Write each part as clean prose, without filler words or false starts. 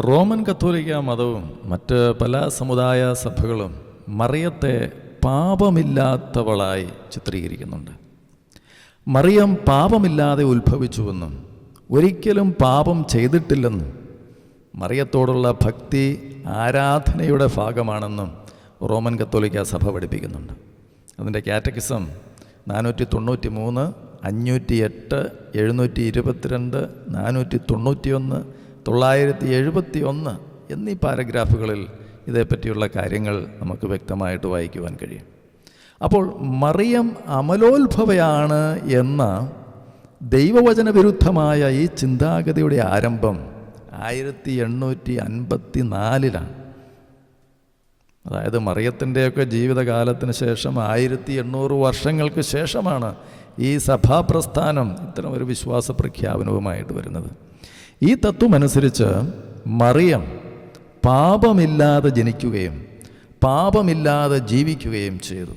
Roman കത്തോലിക്ക മതവും മറ്റ് പല സമുദായ സഭകളും മറിയത്തെ പാപമില്ലാത്തവളായി ചിത്രീകരിക്കുന്നുണ്ട്. മറിയം പാപമില്ലാതെ ഉത്ഭവിച്ചുവെന്നും ഒരിക്കലും പാപം ചെയ്തിട്ടില്ലെന്നും മറിയത്തോടുള്ള ഭക്തി ആരാധനയുടെ ഭാഗമാണെന്നും റോമൻ കത്തോലിക്ക സഭ പഠിപ്പിക്കുന്നുണ്ട്. അതിൻ്റെ കാറ്റക്കിസം 493, 508, 722, 491, 971 എന്നീ പാരഗ്രാഫുകളിൽ ഇതേപ്പറ്റിയുള്ള കാര്യങ്ങൾ നമുക്ക് വ്യക്തമായിട്ട് വായിക്കുവാൻ കഴിയും. അപ്പോൾ മറിയം അമലോത്ഭവയാണ് എന്ന ദൈവവചന വിരുദ്ധമായ ഈ ചിന്താഗതിയുടെ ആരംഭം 1854 അതായത് മറിയത്തിൻ്റെയൊക്കെ ജീവിതകാലത്തിന് ശേഷം 1800 വർഷങ്ങൾക്ക് ശേഷമാണ് ഈ സഭാപ്രസ്ഥാനം ഇത്തരം ഒരു വിശ്വാസ പ്രഖ്യാപനവുമായിട്ട് വരുന്നത്. ഈ തത്വമനുസരിച്ച് മറിയം പാപമില്ലാതെ ജനിക്കുകയും പാപമില്ലാതെ ജീവിക്കുകയും ചെയ്തു.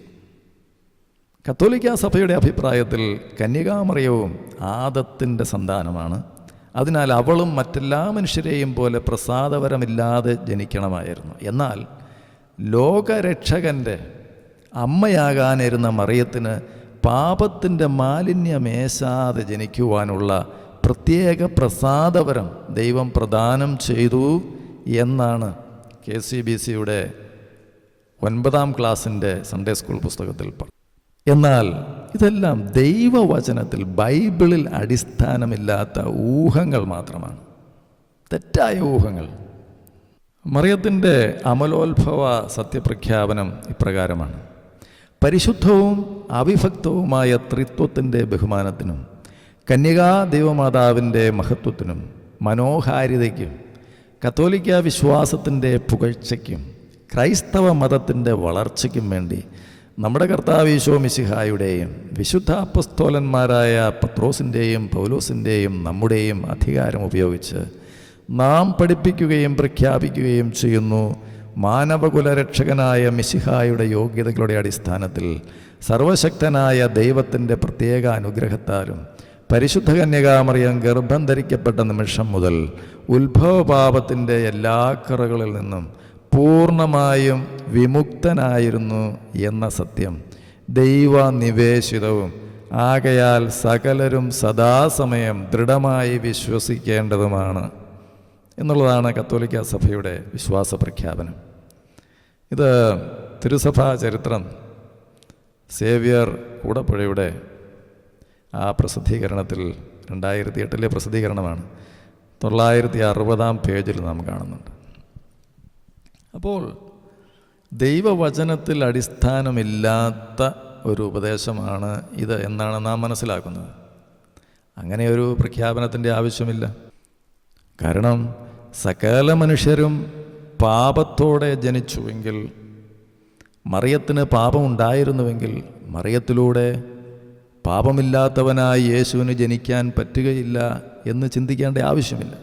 കത്തോലിക്ക സഭയുടെ അഭിപ്രായത്തിൽ കന്യകാമറിയവും ആദത്തിൻ്റെ സന്താനമാണ്. അതിനാൽ അവളും മറ്റെല്ലാ മനുഷ്യരെയും പോലെ പ്രസാദപരമില്ലാതെ ജനിക്കണമായിരുന്നു. എന്നാൽ ലോകരക്ഷകൻ്റെ അമ്മയാകാനിരുന്ന മറിയത്തിന് പാപത്തിൻ്റെ മാലിന്യമേശാതെ ജനിക്കുവാനുള്ള പ്രത്യേക പ്രസാദവരം ദൈവം പ്രദാനം ചെയ്തു എന്നാണ് KCBCയുടെ 9ാം ക്ലാസ്സിൻ്റെ സൺഡേ സ്കൂൾ പുസ്തകത്തിൽ പറഞ്ഞു. എന്നാൽ ഇതെല്ലാം ദൈവവചനത്തിൽ ബൈബിളിൽ അടിസ്ഥാനമില്ലാത്ത ഊഹങ്ങൾ മാത്രമാണ്, തെറ്റായ ഊഹങ്ങൾ. മറിയത്തിൻ്റെ അമലോത്ഭവ സത്യപ്രഖ്യാപനം ഇപ്രകാരമാണ്: പരിശുദ്ധവും അവിഭക്തവുമായ ത്രിത്വത്തിൻ്റെ ബഹുമാനത്തിനും കന്യകാ ദൈവമാതാവിൻ്റെ മഹത്വത്തിനും മനോഹാരിതയ്ക്കും കത്തോലിക്ക വിശ്വാസത്തിൻ്റെ പുകഴ്ചയ്ക്കും ക്രൈസ്തവ മതത്തിൻ്റെ വളർച്ചയ്ക്കും വേണ്ടി നമ്മുടെ കർത്താവ് ഈശോ മിശിഹായുടെയും വിശുദ്ധ അപ്പസ്തോലന്മാരായ പത്രോസിൻ്റെയും പൗലോസിൻ്റെയും നമ്മുടെയും അധികാരം ഉപയോഗിച്ച് നാം പഠിപ്പിക്കുകയും പ്രഖ്യാപിക്കുകയും ചെയ്യുന്നു. മാനവകുലരക്ഷകനായ മിശിഹായുടെ യോഗ്യതകളുടെ അടിസ്ഥാനത്തിൽ സർവശക്തനായ ദൈവത്തിൻ്റെ പ്രത്യേക അനുഗ്രഹത്താലും പരിശുദ്ധ കന്യകാമറിയം ഗർഭം ധരിക്കപ്പെട്ട നിമിഷം മുതൽ ഉത്ഭവപാപത്തിൻ്റെ എല്ലാ കറകളിൽ നിന്നും പൂർണ്ണമായും വിമുക്തനായിരുന്നു എന്ന സത്യം ദൈവനിവേശിതവും ആകയാൽ സകലരും സദാസമയം ദൃഢമായി വിശ്വസിക്കേണ്ടതുമാണ് എന്നുള്ളതാണ് കത്തോലിക്ക സഭയുടെ വിശ്വാസ പ്രഖ്യാപനം. ഇത് തിരുസഭാ ചരിത്രം സേവ്യർ കൂടപ്പുഴയുടെ ആ പ്രസിദ്ധീകരണത്തിൽ 2008 പ്രസിദ്ധീകരണമാണ്, 960 പേജിൽ നാം കാണുന്നുണ്ട്. അപ്പോൾ ദൈവവചനത്തിൽ അടിസ്ഥാനമില്ലാത്ത ഒരു ഉപദേശമാണ് ഇത് എന്നാണ് നാം മനസ്സിലാക്കുന്നത്. അങ്ങനെ ഒരു പ്രഖ്യാപനത്തിൻ്റെ ആവശ്യമില്ല. കാരണം സകല മനുഷ്യരും പാപത്തോടെ ജനിച്ചുവെങ്കിൽ, മറിയത്തിന് പാപമുണ്ടായിരുന്നുവെങ്കിൽ മറിയത്തിലൂടെ പാപമില്ലാത്തവനായി യേശുവിന് ജനിക്കാൻ പറ്റുകയില്ല എന്ന് ചിന്തിക്കേണ്ട ആവശ്യമില്ല.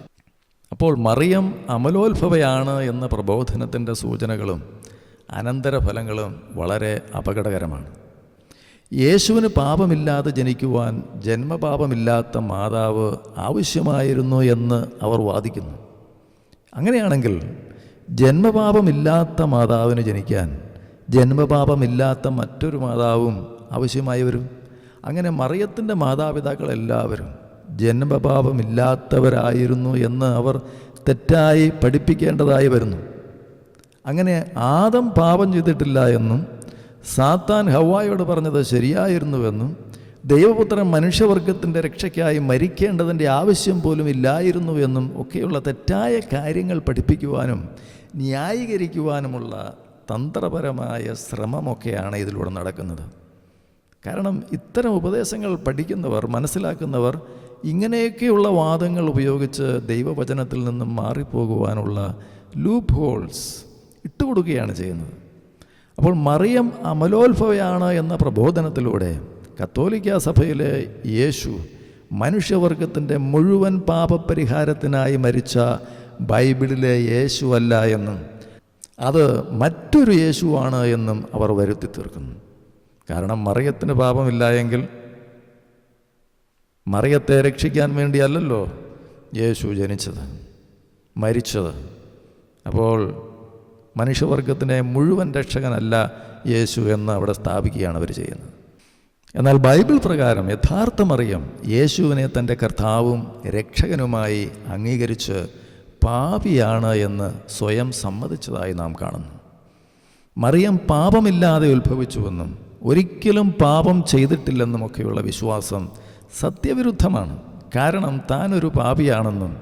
അപ്പോൾ മറിയം അമലോത്ഭവയാണ് എന്ന പ്രബോധനത്തിൻ്റെ സൂചനകളും അനന്തരഫലങ്ങളും വളരെ അപകടകരമാണ്. യേശുവിന് പാപമില്ലാതെ ജനിക്കുവാൻ ജന്മപാപമില്ലാത്ത മാതാവ് ആവശ്യമായിരുന്നു എന്ന് അവർ വാദിക്കുന്നു. അങ്ങനെയാണെങ്കിൽ ജന്മപാപമില്ലാത്ത മാതാവിന് ജനിക്കാൻ ജന്മപാപമില്ലാത്ത മറ്റൊരു മാതാവും ആവശ്യമായി വരും. അങ്ങനെ മറിയത്തിൻ്റെ മാതാപിതാക്കൾ എല്ലാവരും ജന്മപാപമില്ലാത്തവരായിരുന്നു എന്ന് അവർ തെറ്റായി പഠിപ്പിക്കേണ്ടതായി വരുന്നു. അങ്ങനെ ആദം പാപം ചെയ്തിട്ടില്ല എന്നും സാത്താൻ ഹവ്വായോട് പറഞ്ഞത് ശരിയായിരുന്നുവെന്നും ദൈവപുത്രൻ മനുഷ്യവർഗത്തിൻ്റെ രക്ഷയ്ക്കായി മരിക്കേണ്ടതിൻ്റെ ആവശ്യം പോലും ഇല്ലായിരുന്നു എന്നും ഒക്കെയുള്ള തെറ്റായ കാര്യങ്ങൾ പഠിപ്പിക്കുവാനും ന്യായീകരിക്കുവാനുമുള്ള തന്ത്രപരമായ ശ്രമമൊക്കെയാണ് ഇതിലൂടെ നടക്കുന്നത്. കാരണം ഇത്തരം ഉപദേശങ്ങൾ പഠിക്കുന്നവർ, മനസ്സിലാക്കുന്നവർ ഇങ്ങനെയൊക്കെയുള്ള വാദങ്ങൾ ഉപയോഗിച്ച് ദൈവവചനത്തിൽ നിന്നും മാറിപ്പോകുവാനുള്ള ലൂപ്പ് ഹോൾസ് ഇട്ടുകൊടുക്കുകയാണ് ചെയ്യുന്നത്. അപ്പോൾ മറിയം അമലോത്ഭവയാണ് എന്ന പ്രബോധനത്തിലൂടെ കത്തോലിക്ക സഭയിലെ യേശു മനുഷ്യവർഗത്തിൻ്റെ മുഴുവൻ പാപപരിഹാരത്തിനായി മരിച്ച ബൈബിളിലെ യേശു അല്ല എന്നും അത് മറ്റൊരു യേശുവാണ് എന്നും അവർ വരുത്തി തീർക്കുന്നു. കാരണം മറിയത്തിന് പാപമില്ല എങ്കിൽ മറിയത്തെ രക്ഷിക്കാൻ വേണ്ടിയല്ലല്ലോ യേശു ജനിച്ചത്. മരിച്ചത്. അപ്പോൾ മനുഷ്യവർഗത്തിൻ്റെ മുഴുവൻ രക്ഷകനല്ല യേശു എന്ന് അവിടെ സ്ഥാപിക്കുകയാണ് അവർ ചെയ്യുന്നത്. എന്നാൽ ബൈബിൾ പ്രകാരം യഥാർത്ഥ മറിയം യേശുവിനെ തൻ്റെ കർത്താവും രക്ഷകനുമായി അംഗീകരിച്ച് പാപിയാണ് എന്ന് സ്വയം സമ്മതിച്ചതായി നാം കാണുന്നു. മറിയം പാപമില്ലാതെ ഉത്ഭവിച്ചുവെന്നും ഒരിക്കലും പാപം ചെയ്തിട്ടില്ലെന്നുമൊക്കെയുള്ള വിശ്വാസം സത്യവിരുദ്ധമാണ്. കാരണം താനൊരു പാപിയാണെന്നും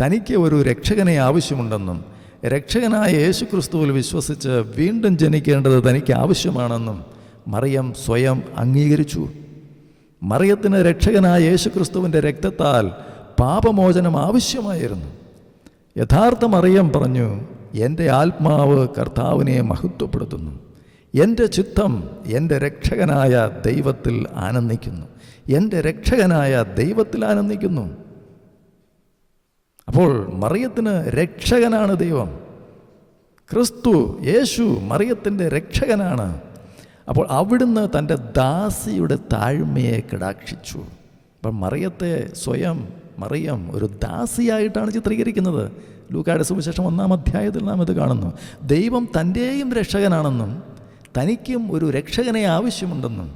തനിക്ക് ഒരു രക്ഷകനെ ആവശ്യമുണ്ടെന്നും രക്ഷകനായ യേശുക്രിസ്തുവിൽ വിശ്വസിച്ച് വീണ്ടും ജനിക്കേണ്ടത് തനിക്ക് ആവശ്യമാണെന്നും മറിയം സ്വയം അംഗീകരിച്ചു. മറിയത്തിന് രക്ഷകനായ യേശുക്രിസ്തുവിൻ്റെ രക്തത്താൽ പാപമോചനം ആവശ്യമായിരുന്നു. യഥാർത്ഥ മറിയം പറഞ്ഞു, എൻ്റെ ആത്മാവ് കർത്താവിനെ മഹത്വപ്പെടുത്തുന്നു, എൻ്റെ ചിത്തം എൻ്റെ രക്ഷകനായ ദൈവത്തിൽ ആനന്ദിക്കുന്നു, എൻ്റെ രക്ഷകനായ ദൈവത്തിൽ ആനന്ദിക്കുന്നു. അപ്പോൾ മറിയത്തിന് രക്ഷകനാണ് ദൈവം. ക്രിസ്തു യേശു മറിയത്തിൻ്റെ രക്ഷകനാണ്. അപ്പോൾ അവിടുന്ന് തൻ്റെ ദാസിയുടെ താഴ്മയെ കടാക്ഷിച്ചു. അപ്പം മറിയത്തെ സ്വയം മറിയം ഒരു ദാസിയായിട്ടാണ് ചിത്രീകരിക്കുന്നത്. ലൂക്കായുടെ സുവിശേഷം 1-ാം അധ്യായത്തിൽ നാം ഇത് കാണുന്നു. ദൈവം തൻ്റെയും രക്ഷകനാണെന്നും തനിക്കും ഒരു രക്ഷകനെ ആവശ്യമുണ്ടെന്നും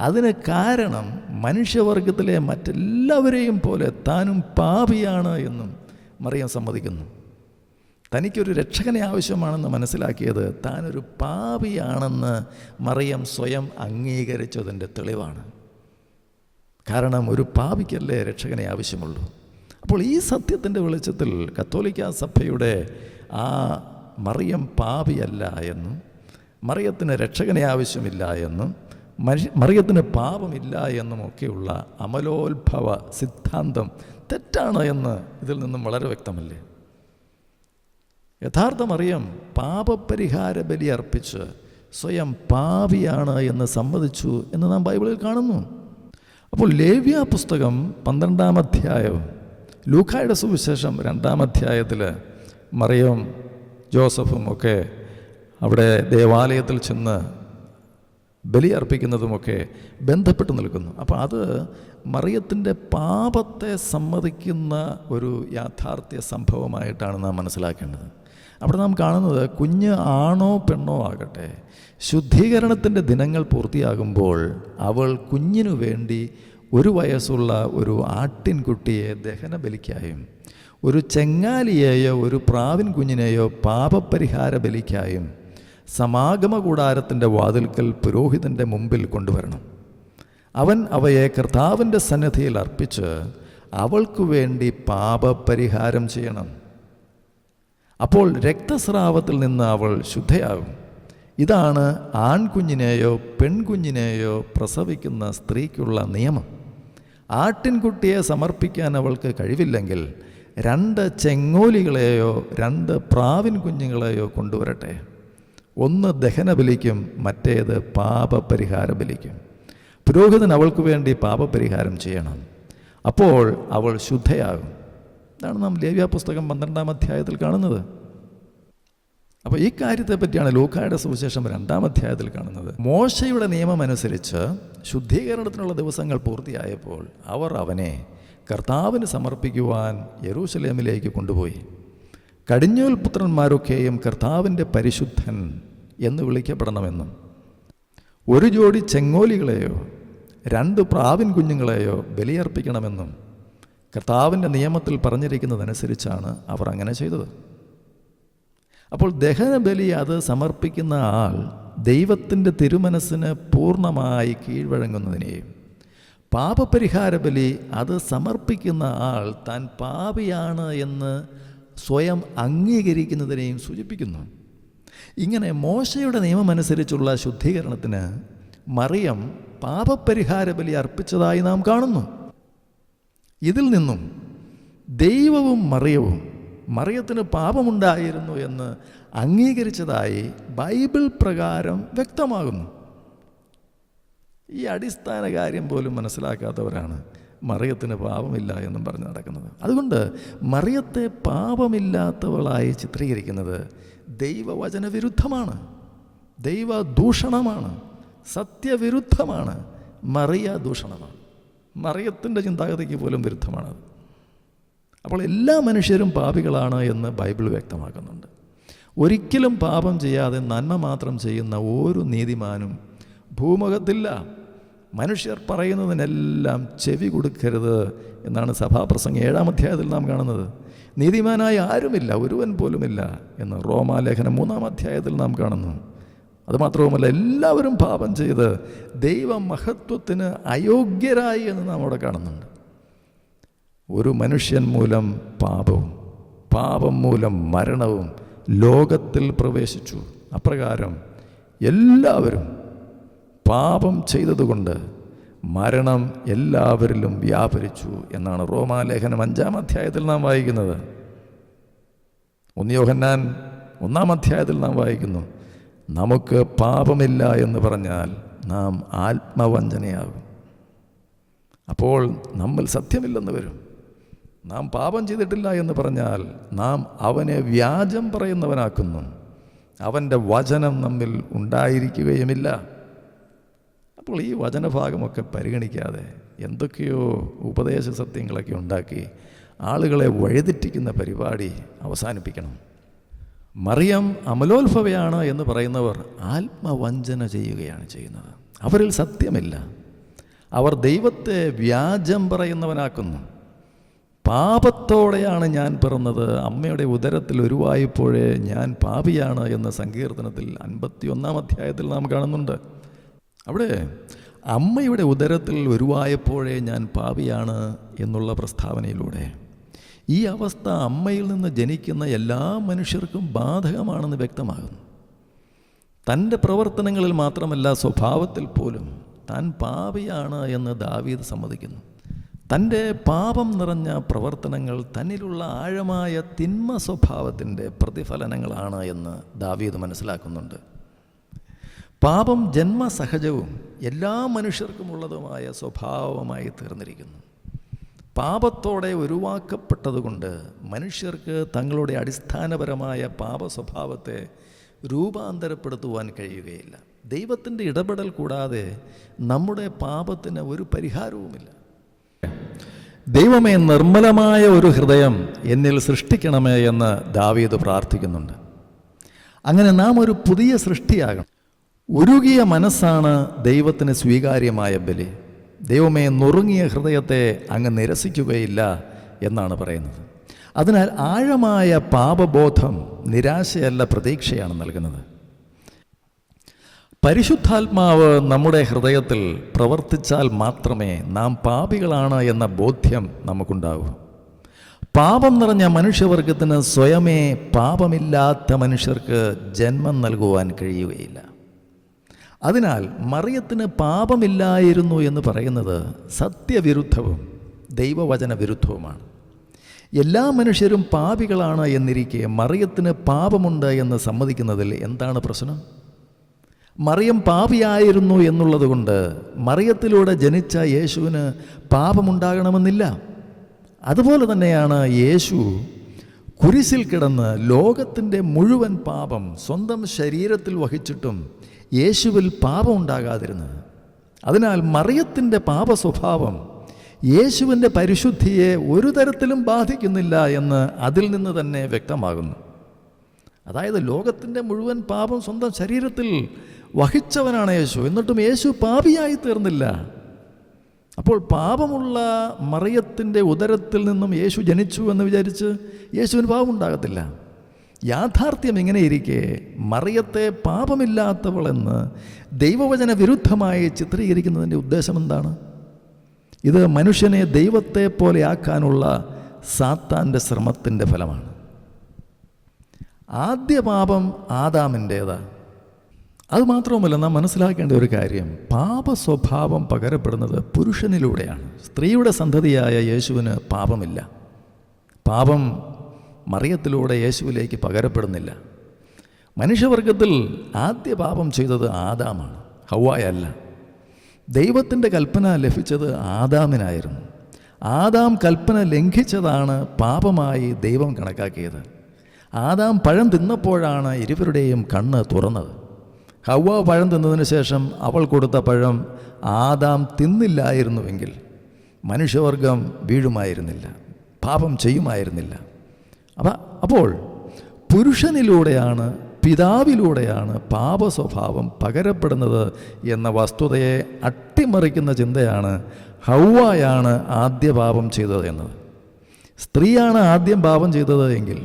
അതിന് കാരണം മനുഷ്യവർഗത്തിലെ മറ്റെല്ലാവരെയും പോലെ താനും പാപിയാണ് എന്നും മറിയം സമ്മതിക്കുന്നു. തനിക്കൊരു രക്ഷകനെ ആവശ്യമാണെന്ന് മനസ്സിലാക്കിയത് താനൊരു പാപിയാണെന്ന് മറിയം സ്വയം അംഗീകരിച്ചതിൻ്റെ തെളിവാണ്. കാരണം ഒരു പാപിക്കല്ലേ രക്ഷകനെ ആവശ്യമുള്ളൂ. അപ്പോൾ ഈ സത്യത്തിൻ്റെ വെളിച്ചത്തിൽ കത്തോലിക്കാ സഭയുടെ ആ മറിയം പാപിയല്ല എന്നും മറിയത്തിന് രക്ഷകനെ ആവശ്യമില്ല എന്നും മറിയത്തിന് പാപമില്ല എന്നുമൊക്കെയുള്ള അമലോത്ഭവ സിദ്ധാന്തം തെറ്റാണ് എന്ന് ഇതിൽ നിന്നും വളരെ വ്യക്തമല്ലേ. യഥാർത്ഥ മറിയം പാപപരിഹാര ബലി അർപ്പിച്ച് സ്വയം പാപിയാണ് എന്ന് സമ്മതിച്ചു എന്ന് നാം ബൈബിളിൽ കാണുന്നു. അപ്പോൾ ലേവ്യ പുസ്തകം 12-ാം അധ്യായവും ലൂക്കായുടെ സുവിശേഷം 2-ാം അധ്യായത്തിൽ മറിയവും ജോസഫും ഒക്കെ അവിടെ ദേവാലയത്തിൽ ചെന്ന് ബലി അർപ്പിക്കുന്നതുമൊക്കെ ബന്ധപ്പെട്ട് നിൽക്കുന്നു. അപ്പോൾ അത് മറിയത്തിൻ്റെ പാപത്തെ സമ്മതിക്കുന്ന ഒരു യാഥാർത്ഥ്യ സംഭവമായിട്ടാണ് നാം മനസ്സിലാക്കേണ്ടത്. അവിടെ നാം കാണുന്നത് കുഞ്ഞ് ആണോ പെണ്ണോ ആകട്ടെ, ശുദ്ധീകരണത്തിൻ്റെ ദിനങ്ങൾ പൂർത്തിയാകുമ്പോൾ അവൾ കുഞ്ഞിനു വേണ്ടി 1 വയസ്സുള്ള ഒരു ആട്ടിൻകുട്ടിയെ ദഹനബലിക്കായും ഒരു ചെങ്ങാലിയെയോ ഒരു പ്രാവിൻ കുഞ്ഞിനെയോ പാപപരിഹാര ബലിക്കായും സമാഗമ കൂടാരത്തിൻ്റെ വാതിൽക്കൽ പുരോഹിതൻ്റെ മുമ്പിൽ കൊണ്ടുവരണം. അവൻ അവയെ കർത്താവിൻ്റെ സന്നിധിയിൽ അർപ്പിച്ച് അവൾക്കു വേണ്ടി പാപപരിഹാരം ചെയ്യണം. അപ്പോൾ രക്തസ്രാവത്തിൽ നിന്ന് അവൾ ശുദ്ധയാകും. ഇതാണ് ആൺകുഞ്ഞിനെയോ പെൺകുഞ്ഞിനെയോ പ്രസവിക്കുന്ന സ്ത്രീക്കുള്ള നിയമം. ആട്ടിൻകുട്ടിയെ സമർപ്പിക്കാൻ അവൾക്ക് കഴിവില്ലെങ്കിൽ 2 ചെങ്ങോലികളെയോ 2 പ്രാവിൻ കുഞ്ഞുങ്ങളെയോ കൊണ്ടുവരട്ടെ. ഒന്ന് ദഹനബലിക്കും മറ്റേത് പാപപരിഹാര ബലിക്കും. പുരോഹിതൻ അവൾക്ക് വേണ്ടി പാപപരിഹാരം ചെയ്യണം. അപ്പോൾ അവൾ ശുദ്ധയാകും. ഇതാണ് നാം ലേവ്യ പുസ്തകം 12-ാം അധ്യായത്തിൽ കാണുന്നത്. അപ്പോൾ ഈ കാര്യത്തെ പറ്റിയാണ് ലൂക്കായുടെ സുവിശേഷം 2-ാം അധ്യായത്തിൽ കാണുന്നത്. മോശയുടെ നിയമം അനുസരിച്ച് ശുദ്ധീകരണത്തിനുള്ള ദിവസങ്ങൾ പൂർത്തിയായപ്പോൾ അവർ അവനെ കർത്താവിന് സമർപ്പിക്കുവാൻ യെരൂശലേമിലേക്ക് കൊണ്ടുപോയി. കടിഞ്ഞൂൽ പുത്രന്മാരൊക്കെയും കർത്താവിൻ്റെ പരിശുദ്ധൻ എന്ന് വിളിക്കപ്പെടണമെന്നും 1 ജോഡി ചെങ്ങോലികളെയോ 2 പ്രാവിൻ കുഞ്ഞുങ്ങളെയോ ബലിയർപ്പിക്കണമെന്നും കർത്താവിൻ്റെ നിയമത്തിൽ പറഞ്ഞിരിക്കുന്നതനുസരിച്ചാണ് അവർ അങ്ങനെ ചെയ്തത്. അപ്പോൾ ദഹനബലി അത് സമർപ്പിക്കുന്ന ആൾ ദൈവത്തിൻ്റെ തിരുമനസ്സിന് പൂർണ്ണമായി കീഴ്വഴങ്ങുന്നതിനെയും പാപപരിഹാര ബലി അത് സമർപ്പിക്കുന്ന ആൾ താൻ പാപിയാണ് എന്ന് സ്വയം അംഗീകരിക്കുന്നതിനെയും സൂചിപ്പിക്കുന്നു. ഇങ്ങനെ മോശയുടെ നിയമമനുസരിച്ചുള്ള ശുദ്ധീകരണത്തിന് മറിയം പാപപരിഹാര ബലി അർപ്പിച്ചതായി നാം കാണുന്നു. ഇതിൽ നിന്നും ദൈവവും മറിയത്തിന് പാപമുണ്ടായിരുന്നു എന്ന് അംഗീകരിച്ചതായി ബൈബിൾ പ്രകാരം വ്യക്തമാകുന്നു. ഈ അടിസ്ഥാന കാര്യം പോലും മനസ്സിലാക്കാത്തവരാണ് മറിയത്തിന് പാപമില്ല എന്നും പറഞ്ഞ് നടക്കുന്നത്. അതുകൊണ്ട് മറിയത്തെ പാപമില്ലാത്തവളായി ചിത്രീകരിക്കുന്നത് ദൈവവചന വിരുദ്ധമാണ്, ദൈവദൂഷണമാണ്, സത്യവിരുദ്ധമാണ്, മറിയ ദൂഷണമാണ്. മറിയത്തിൻ്റെ ചിന്താഗതിക്ക് പോലും വിരുദ്ധമാണത്. അപ്പോൾ എല്ലാ മനുഷ്യരും പാപികളാണ് എന്ന് ബൈബിൾ വ്യക്തമാക്കുന്നുണ്ട്. ഒരിക്കലും പാപം ചെയ്യാതെ നന്മ മാത്രം ചെയ്യുന്ന ഒരു നീതിമാനും ഭൂമുഖത്തില്ല. മനുഷ്യർ പറയുന്നതിനെല്ലാം ചെവി കൊടുക്കരുത് എന്നാണ് സഭാപ്രസംഗം 7-ാം അധ്യായത്തിൽ നാം കാണുന്നത്. നീതിമാനായ ആരുമില്ല, ഒരുവൻ പോലുമില്ല എന്ന് റോമാലേഖനം 3-ാം അധ്യായത്തിൽ നാം കാണുന്നു. അതുമാത്രവുമല്ല, എല്ലാവരും പാപം ചെയ്ത് ദൈവമഹത്വത്തിന് അയോഗ്യരായി എന്ന് നാം അവിടെ കാണുന്നുണ്ട്. ഒരു മനുഷ്യൻ മൂലം പാപവും പാപം മൂലം മരണവും ലോകത്തിൽ പ്രവേശിച്ചു. അപ്രകാരം എല്ലാവരും പാപം ചെയ്തതുകൊണ്ട് മരണം എല്ലാവരിലും വ്യാപരിച്ചു എന്നാണ് റോമാലേഖനം 5-ാം അധ്യായത്തിൽ നാം വായിക്കുന്നത്. 1 യോഹന്നാൻ 1-ാം അധ്യായത്തിൽ നാം വായിക്കുന്നു, നമുക്ക് പാപമില്ല എന്ന് പറഞ്ഞാൽ നാം ആത്മവഞ്ചനയാകും. അപ്പോൾ നമ്മിൽ സത്യമില്ലെന്ന് വരും. നാം പാപം ചെയ്തിട്ടില്ല എന്ന് പറഞ്ഞാൽ നാം അവനെ വ്യാജം പറയുന്നവനാക്കുന്നു. അവൻ്റെ വചനം നമ്മിൽ ഉണ്ടായിരിക്കുകയുമില്ല. അപ്പോൾ ഈ വചനഭാഗമൊക്കെ പരിഗണിക്കാതെ എന്തൊക്കെയോ ഉപദേശ സത്യങ്ങളൊക്കെ ഉണ്ടാക്കി ആളുകളെ വഴിതെറ്റിക്കുന്ന പരിപാടി അവസാനിപ്പിക്കണം. മറിയം അമലോത്ഭവയാണ് എന്ന് പറയുന്നവർ ആത്മവഞ്ചന ചെയ്യുകയാണ് ചെയ്യുന്നത്. അവരിൽ സത്യമില്ല. അവർ ദൈവത്തെ വ്യാജം പറയുന്നവനാക്കുന്നു. പാപത്തോടെയാണ് ഞാൻ പിറന്നത്, അമ്മയുടെ ഉദരത്തിൽ ഉരുവായപ്പോഴേ ഞാൻ പാപിയാണ് എന്ന് സങ്കീർത്തനത്തിൽ 51-ാം അധ്യായത്തിൽ നാം കാണുന്നുണ്ട്. അവിടെ അമ്മയുടെ ഉദരത്തിൽ ഉരുവായപ്പോഴേ ഞാൻ പാപിയാണ് എന്നുള്ള പ്രസ്താവനയിലൂടെ ഈ അവസ്ഥ അമ്മയിൽ നിന്ന് ജനിക്കുന്ന എല്ലാ മനുഷ്യർക്കും ബാധകമാണെന്ന് വ്യക്തമാകുന്നു. തൻ്റെ പ്രവർത്തനങ്ങളിൽ മാത്രമല്ല, സ്വഭാവത്തിൽ പോലും താൻ പാപിയാണ് എന്ന് ദാവീദ് സമ്മതിക്കുന്നു. തൻ്റെ പാപം നിറഞ്ഞ പ്രവർത്തനങ്ങൾ തന്നിലുള്ള ആഴമായ തിന്മ സ്വഭാവത്തിൻ്റെ പ്രതിഫലനങ്ങളാണ് എന്ന് ദാവീദ് മനസ്സിലാക്കുന്നുണ്ട്. പാപം ജന്മസഹജവും എല്ലാ മനുഷ്യർക്കുമുള്ളതുമായ സ്വഭാവമായി തീർന്നിരിക്കുന്നു. പാപത്തോടെ ഉരുവാക്കപ്പെട്ടതുകൊണ്ട് മനുഷ്യർക്ക് തങ്ങളുടെ അടിസ്ഥാനപരമായ പാപ സ്വഭാവത്തെ രൂപാന്തരപ്പെടുത്തുവാൻ കഴിയുകയില്ല. ദൈവത്തിൻ്റെ ഇടപെടൽ കൂടാതെ നമ്മുടെ പാപത്തിന് ഒരു പരിഹാരവുമില്ല. ദൈവമേ, നിർമ്മലമായ ഒരു ഹൃദയം എന്നിൽ സൃഷ്ടിക്കണമേ എന്ന് ദാവീദ് പ്രാർത്ഥിക്കുന്നുണ്ട്. അങ്ങനെ നാം ഒരു പുതിയ സൃഷ്ടിയാകണം. ഉരുകിയ മനസ്സാണ് ദൈവത്തിന് സ്വീകാര്യമായ ബലി. ദൈവമേ, നുറുങ്ങിയ ഹൃദയത്തെ അങ്ങ് നിരസിക്കുകയില്ല എന്നാണ് പറയുന്നത്. അതിനാൽ ആഴമായ പാപബോധം നിരാശയല്ല, പ്രതീക്ഷയാണ് നൽകുന്നത്. പരിശുദ്ധാത്മാവ് നമ്മുടെ ഹൃദയത്തിൽ പ്രവർത്തിച്ചാൽ മാത്രമേ നാം പാപികളാണ് എന്ന ബോധ്യം നമുക്കുണ്ടാകൂ. പാപം നിറഞ്ഞ മനുഷ്യവർഗത്തിന് സ്വയമേ പാപമില്ലാത്ത മനുഷ്യർക്ക് ജന്മം നൽകുവാൻ കഴിയുകയില്ല. അതിനാൽ മറിയത്തിന് പാപമില്ലായിരുന്നു എന്ന് പറയുന്നത് സത്യവിരുദ്ധവും ദൈവവചന വിരുദ്ധവുമാണ്. എല്ലാ മനുഷ്യരും പാപികളാണ് എന്നിരിക്കെ മറിയത്തിന് പാപമുണ്ട് എന്ന് സമ്മതിക്കുന്നതിൽ എന്താണ് പ്രശ്നം? മറിയം പാപിയായിരുന്നു എന്നുള്ളത് കൊണ്ട് മറിയത്തിലൂടെ ജനിച്ച യേശുവിന് പാപമുണ്ടാകണമെന്നില്ല. അതുപോലെ തന്നെയാണ് യേശു കുരിശിൽ കിടന്ന് ലോകത്തിൻ്റെ മുഴുവൻ പാപം സ്വന്തം ശരീരത്തിൽ വഹിച്ചിട്ടും യേശുവിൽ പാപമുണ്ടാകാതിരുന്നത്. അതിനാൽ മറിയത്തിൻ്റെ പാപ സ്വഭാവം യേശുവിൻ്റെ പരിശുദ്ധിയെ ഒരു തരത്തിലും ബാധിക്കുന്നില്ല എന്ന് അതിൽ നിന്ന് തന്നെ വ്യക്തമാകുന്നു. അതായത് ലോകത്തിൻ്റെ മുഴുവൻ പാപം സ്വന്തം ശരീരത്തിൽ വഹിച്ചവനാണ് യേശു, എന്നിട്ടും യേശു പാപിയായി തീർന്നില്ല. അപ്പോൾ പാപമുള്ള മറിയത്തിൻ്റെ ഉദരത്തിൽ നിന്നും യേശു ജനിച്ചു എന്ന് വിചാരിച്ച് യേശുവിന് പാപമുണ്ടാകത്തില്ല. യാഥാർത്ഥ്യം ഇങ്ങനെയിരിക്കെ മറിയത്തെ പാപമില്ലാത്തവളെന്ന് ദൈവവചന വിരുദ്ധമായി ചിത്രീകരിക്കുന്നതിൻ്റെ ഉദ്ദേശം എന്താണ്? ഇത് മനുഷ്യനെ ദൈവത്തെ പോലെ ആക്കാനുള്ള സാത്താൻ്റെ ശ്രമത്തിൻ്റെ ഫലമാണ്. ആദ്യ പാപം ആദാമിൻ്റേതാ. അതുമാത്രവുമല്ല, നാം മനസ്സിലാക്കേണ്ട ഒരു കാര്യം, പാപ സ്വഭാവം പകരപ്പെടുന്നത് പുരുഷനിലൂടെയാണ്. സ്ത്രീയുടെ സന്തതിയായ യേശുവിന് പാപമില്ല. പാപം മറിയത്തിലൂടെ യേശുവിലേക്ക് പകരപ്പെടുന്നില്ല. മനുഷ്യവർഗത്തിൽ ആദ്യ പാപം ചെയ്തത് ആദാമാണ്, ഹവ്വായല്ല. ദൈവത്തിൻ്റെ കൽപ്പന ലഭിച്ചത് ആദാമിനായിരുന്നു. ആദാം കൽപ്പന ലംഘിച്ചതാണ് പാപമായി ദൈവം കണക്കാക്കിയത്. ആദാം പഴം തിന്നപ്പോഴാണ് ഇരുവരുടെയും കണ്ണ് തുറന്നത്. ഹവ്വ പഴം തിന്നതിന് ശേഷം അവൾ കൊടുത്ത പഴം ആദാം തിന്നില്ലായിരുന്നുവെങ്കിൽ മനുഷ്യവർഗം വീഴുമായിരുന്നില്ല. പാപം ചെയ്യുമായിരുന്നില്ല. അപ്പോൾ പുരുഷനിലൂടെയാണ്, പിതാവിലൂടെയാണ് പാപ സ്വഭാവം പകരപ്പെടുന്നത് എന്ന വസ്തുതയെ അട്ടിമറിക്കുന്ന ചിന്തയാണ് ഹൗവയാണ് ആദ്യ പാപം ചെയ്തത് എന്നത്. സ്ത്രീയാണ് ആദ്യം പാപം ചെയ്തത് എങ്കിൽ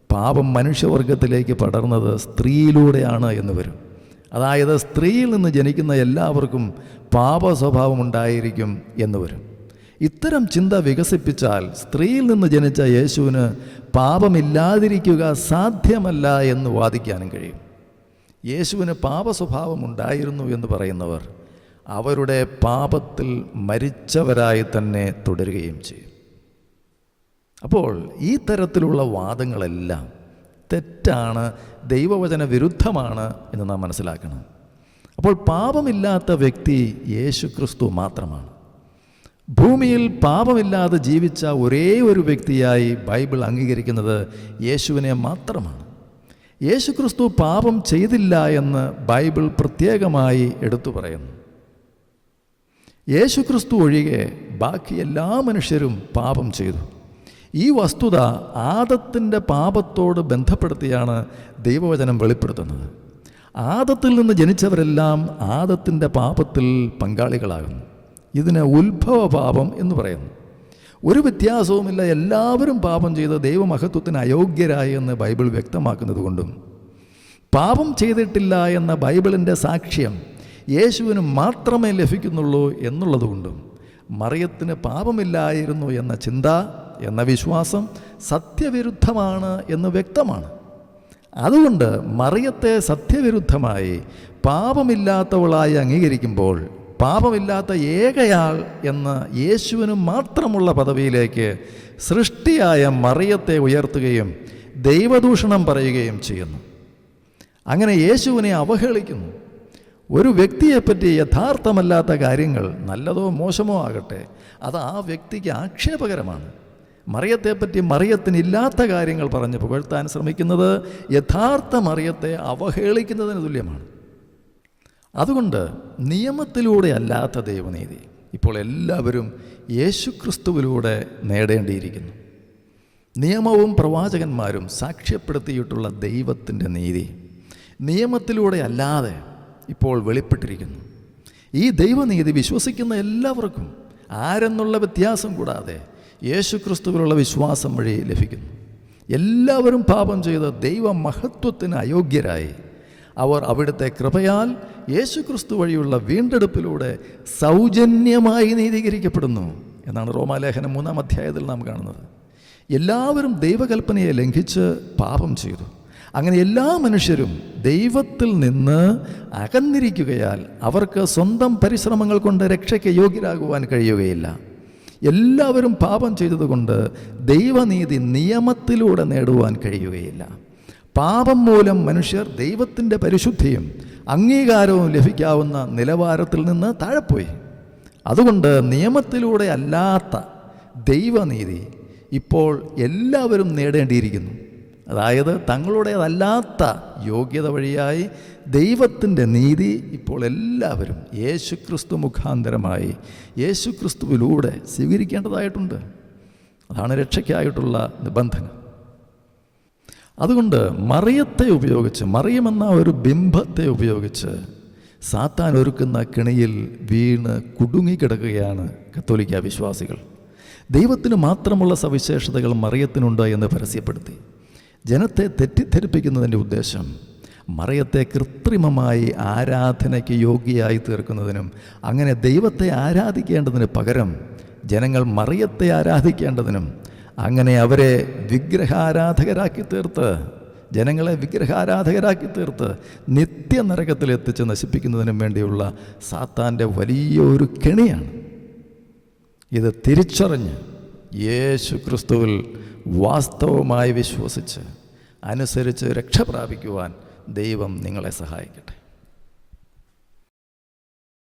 പാപം മനുഷ്യവർഗത്തിലേക്ക് പടർന്നത് സ്ത്രീയിലൂടെയാണ് എന്ന് വരും. അതായത് സ്ത്രീയിൽ നിന്ന് ജനിക്കുന്ന എല്ലാവർക്കും പാപ സ്വഭാവം ഉണ്ടായിരിക്കും എന്ന് വരും. ഇത്തരം ചിന്ത വികസിപ്പിച്ചാൽ സ്ത്രീയിൽ നിന്ന് ജനിച്ച യേശുവിന് പാപമില്ലാതിരിക്കുക സാധ്യമല്ല എന്ന് വാദിക്കാനും കഴിയും. യേശുവിന് പാപ സ്വഭാവം ഉണ്ടായിരുന്നു എന്ന് പറയുന്നവർ അവരുടെ പാപത്തിൽ മരിച്ചവരായി തന്നെ തുടരുകയും ചെയ്യും. അപ്പോൾ ഈ തരത്തിലുള്ള വാദങ്ങളെല്ലാം തെറ്റാണ്, ദൈവവചന വിരുദ്ധമാണ് എന്ന് നാം മനസ്സിലാക്കണം. അപ്പോൾ പാപമില്ലാത്ത വ്യക്തി യേശു ക്രിസ്തു മാത്രമാണ്. ഭൂമിയിൽ പാപമില്ലാതെ ജീവിച്ച ഒരേ ഒരു വ്യക്തിയായി ബൈബിൾ അംഗീകരിക്കുന്നത് യേശുവിനെ മാത്രമാണ്. യേശു ക്രിസ്തു പാപം ചെയ്തില്ല എന്ന് ബൈബിൾ പ്രത്യേകമായി എടുത്തു പറയുന്നു. യേശു ക്രിസ്തു ഒഴികെ ബാക്കി എല്ലാ മനുഷ്യരും പാപം ചെയ്തു. ഈ വസ്തുത ആദത്തിൻ്റെ പാപത്തോട് ബന്ധപ്പെടുത്തിയാണ് ദൈവവചനം വെളിപ്പെടുത്തുന്നത്. ആദത്തിൽ നിന്ന് ജനിച്ചവരെല്ലാം ആദത്തിൻ്റെ പാപത്തിൽ പങ്കാളികളാകുന്നു. ഇതിന് ഉത്ഭവപാപം എന്ന് പറയുന്നു. ഒരു വ്യത്യാസവുമില്ല, എല്ലാവരും പാപം ചെയ്ത് ദൈവമഹത്വത്തിന് അയോഗ്യരായി എന്ന് ബൈബിൾ വ്യക്തമാക്കുന്നത് കൊണ്ടും പാപം ചെയ്തിട്ടില്ല എന്ന ബൈബിളിൻ്റെ സാക്ഷ്യം യേശുവിന് മാത്രമേ ലഭിക്കുന്നുള്ളൂ എന്നുള്ളതുകൊണ്ടും മറിയത്തിന് പാപമില്ലായിരുന്നു എന്ന ചിന്ത, എന്ന വിശ്വാസം സത്യവിരുദ്ധമാണ് എന്ന് വ്യക്തമാണ്. അതുകൊണ്ട് മറിയത്തെ സത്യവിരുദ്ധമായി പാപമില്ലാത്തവളായി അംഗീകരിക്കുമ്പോൾ പാപമില്ലാത്ത ഏകയാൾ എന്ന യേശുവിന് മാത്രമുള്ള പദവിയിലേക്ക് സൃഷ്ടിയായ മറിയത്തെ ഉയർത്തുകയും ദൈവദൂഷണം പറയുകയും ചെയ്യുന്നു. അങ്ങനെ യേശുവിനെ അവഹേളിക്കുന്നു. ഒരു വ്യക്തിയെപ്പറ്റി യഥാർത്ഥമല്ലാത്ത കാര്യങ്ങൾ, നല്ലതോ മോശമോ ആകട്ടെ, അത് ആ വ്യക്തിക്ക് ആക്ഷേപകരമാണ്. മറിയത്തെപ്പറ്റി മറിയത്തിനില്ലാത്ത കാര്യങ്ങൾ പറഞ്ഞ് പുകഴ്ത്താൻ ശ്രമിക്കുന്നത് യഥാർത്ഥ മറിയത്തെ അവഹേളിക്കുന്നതിന് തുല്യമാണ്. അതുകൊണ്ട് നിയമത്തിലൂടെ അല്ലാത്ത ദൈവനീതി ഇപ്പോൾ എല്ലാവരും യേശുക്രിസ്തുവിലൂടെ നേടേണ്ടിയിരിക്കുന്നു. നിയമവും പ്രവാചകന്മാരും സാക്ഷ്യപ്പെടുത്തിയിട്ടുള്ള ദൈവത്തിൻ്റെ നീതി നിയമത്തിലൂടെ അല്ലാതെ ഇപ്പോൾ വെളിപ്പെട്ടിരിക്കുന്നു. ഈ ദൈവനീതി വിശ്വസിക്കുന്ന എല്ലാവർക്കും ആരെന്നുള്ള വ്യത്യാസം കൂടാതെ യേശുക്രിസ്തുവിലുള്ള വിശ്വാസം വഴി ലഭിക്കുന്നു. എല്ലാവരും പാപം ചെയ്ത് ദൈവമഹത്വത്തിന് അയോഗ്യരായി അവർ അവിടുത്തെ കൃപയാൽ യേശുക്രിസ്തു വഴിയുള്ള വീണ്ടെടുപ്പിലൂടെ സൗജന്യമായി നീതീകരിക്കപ്പെടുന്നു എന്നാണ് റോമാലേഖനം 3-ാം അധ്യായത്തിൽ നാം കാണുന്നത്. എല്ലാവരും ദൈവകൽപ്പനയെ ലംഘിച്ച് പാപം ചെയ്തു. അങ്ങനെ എല്ലാ മനുഷ്യരും ദൈവത്തിൽ നിന്ന് അകന്നിരിക്കുകയാൽ അവർക്ക് സ്വന്തം പരിശ്രമങ്ങൾ കൊണ്ട് രക്ഷയ്ക്ക് യോഗ്യരാകുവാൻ കഴിയുകയില്ല. എല്ലാവരും പാപം ചെയ്തതുകൊണ്ട് ദൈവനീതി നിയമത്തിലൂടെ നേടുവാൻ കഴിയുകയില്ല. പാപം മൂലം മനുഷ്യർ ദൈവത്തിൻ്റെ പരിശുദ്ധിയും അംഗീകാരവും ലഭിക്കാവുന്ന നിലവാരത്തിൽ നിന്ന് താഴെപ്പോയി. അതുകൊണ്ട് നിയമത്തിലൂടെ അല്ലാത്ത ദൈവനീതി ഇപ്പോൾ എല്ലാവരും നേടേണ്ടിയിരിക്കുന്നു. അതായത് തങ്ങളുടേതല്ലാത്ത യോഗ്യത വഴിയായി ദൈവത്തിൻ്റെ നീതി ഇപ്പോൾ എല്ലാവരും യേശുക്രിസ്തു മുഖാന്തരമായി യേശുക്രിസ്തുവിലൂടെ സ്വീകരിക്കേണ്ടതായിട്ടുണ്ട്. അതാണ് രക്ഷയ്ക്കായിട്ടുള്ള നിബന്ധന. അതുകൊണ്ട് മറിയത്തെ ഉപയോഗിച്ച്, മറിയമെന്ന ഒരു ബിംബത്തെ ഉപയോഗിച്ച് സാത്താൻ ഒരുക്കുന്ന കെണിയിൽ വീണ് കുടുങ്ങിക്കിടക്കുകയാണ് കത്തോലിക്ക വിശ്വാസികൾ. ദൈവത്തിന് മാത്രമുള്ള സവിശേഷതകൾ മറിയത്തിനുണ്ട് എന്ന് പരസ്യപ്പെടുത്തി ജനത്തെ തെറ്റിദ്ധരിപ്പിക്കുന്നതിൻ്റെ ഉദ്ദേശം മറിയത്തെ കൃത്രിമമായി ആരാധനയ്ക്ക് യോഗ്യയായി തീർക്കുന്നതിനും അങ്ങനെ ദൈവത്തെ ആരാധിക്കേണ്ടതിന് പകരം ജനങ്ങൾ മറിയത്തെ ആരാധിക്കേണ്ടതിനും അങ്ങനെ അവരെ വിഗ്രഹാരാധകരാക്കി തീർത്ത്, ജനങ്ങളെ വിഗ്രഹാരാധകരാക്കി തീർത്ത് നിത്യനരകത്തിലെത്തിച്ച് നശിപ്പിക്കുന്നതിനും വേണ്ടിയുള്ള സാത്താൻ്റെ വലിയൊരു കെണിയാണ്. ഇത് തിരിച്ചറിഞ്ഞ് യേശു ക്രിസ്തുവിൽ വാസ്തവമായി വിശ്വസിച്ച് അനുസരിച്ച് രക്ഷ പ്രാപിക്കുവാൻ ദൈവം നിങ്ങളെ സഹായിക്കട്ടെ.